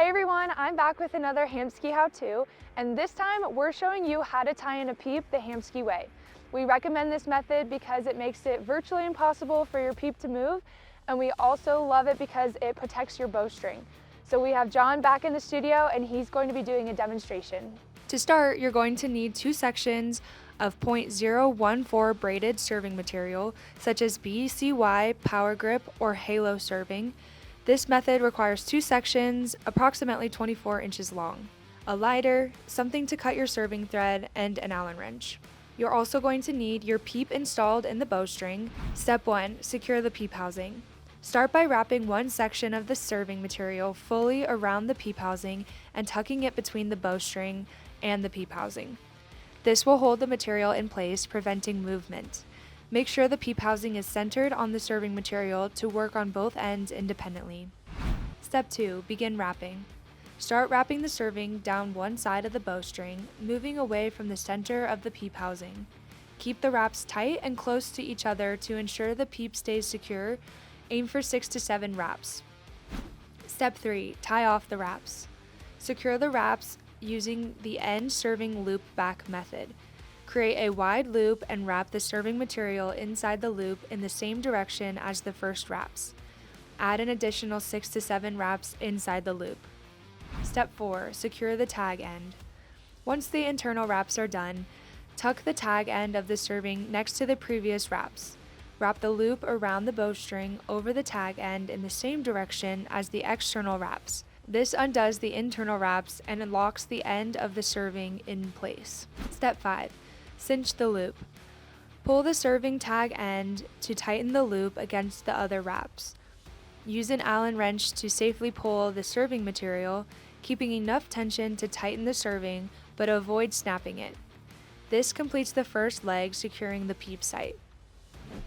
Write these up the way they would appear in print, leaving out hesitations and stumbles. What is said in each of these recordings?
Hey everyone, I'm back with another Hamskea how-to, and this time we're showing you how to tie in a peep the Hamskea way. We recommend this method because it makes it virtually impossible for your peep to move, and we also love it because it protects your bowstring. So we have John back in the studio and he's going to be doing a demonstration. To start, you're going to need two sections of .014 braided serving material, such as BCY, Power Grip, or Halo serving. This method requires two sections, approximately 24 inches long, a lighter, something to cut your serving thread, and an Allen wrench. You're also going to need your peep installed in the bowstring. Step 1. Secure the peep housing. Start by wrapping one section of the serving material fully around the peep housing and tucking it between the bowstring and the peep housing. This will hold the material in place, preventing movement. Make sure the peep housing is centered on the serving material to work on both ends independently. Step 2. Begin wrapping. Start wrapping the serving down one side of the bowstring, moving away from the center of the peep housing. Keep the wraps tight and close to each other to ensure the peep stays secure. Aim for 6 to 7 wraps. Step 3. Tie off the wraps. Secure the wraps using the end serving loop back method. Create a wide loop and wrap the serving material inside the loop in the same direction as the first wraps. Add an additional 6 to 7 wraps inside the loop. Step 4. Secure the tag end. Once the internal wraps are done, tuck the tag end of the serving next to the previous wraps. Wrap the loop around the bowstring over the tag end in the same direction as the external wraps. This undoes the internal wraps and locks the end of the serving in place. Step 5. Cinch the loop. Pull the serving tag end to tighten the loop against the other wraps. Use an Allen wrench to safely pull the serving material, keeping enough tension to tighten the serving, but avoid snapping it. This completes the first leg, securing the peep sight.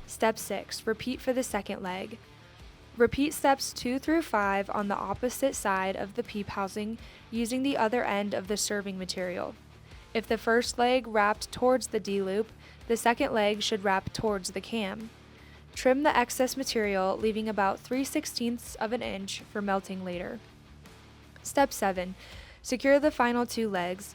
Step 6. Repeat for the second leg. Repeat steps 2 through 5 on the opposite side of the peep housing using the other end of the serving material. If the first leg wrapped towards the D-loop, the second leg should wrap towards the cam. Trim the excess material, leaving about 3/16 of an inch for melting later. Step 7. Secure the final two legs.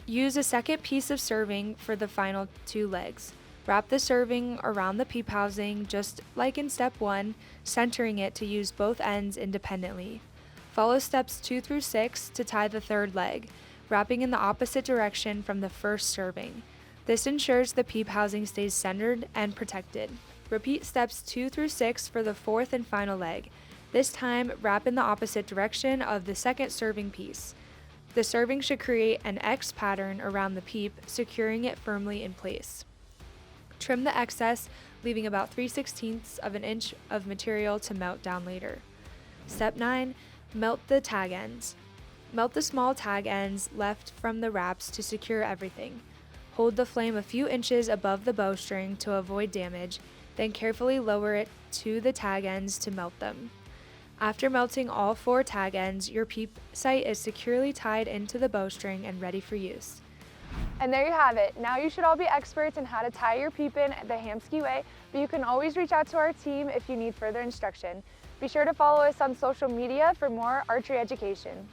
Use a second piece of serving for the final two legs. Wrap the serving around the peep housing just like in step 1, centering it to use both ends independently. Follow steps 2 through 6 to tie the third leg, wrapping in the opposite direction from the first serving. This ensures the peep housing stays centered and protected. Repeat steps 2 through 6 for the fourth and final leg. This time, wrap in the opposite direction of the second serving piece. The serving should create an X pattern around the peep, securing it firmly in place. Trim the excess, leaving about 3/16 of an inch of material to melt down later. Step 9. Melt the tag ends. Melt the small tag ends left from the wraps to secure everything. Hold the flame a few inches above the bowstring to avoid damage, then carefully lower it to the tag ends to melt them. After melting all 4 tag ends, your peep sight is securely tied into the bowstring and ready for use. And there you have it. Now you should all be experts in how to tie your peep in the Hamskea way, but you can always reach out to our team if you need further instruction. Be sure to follow us on social media for more archery education.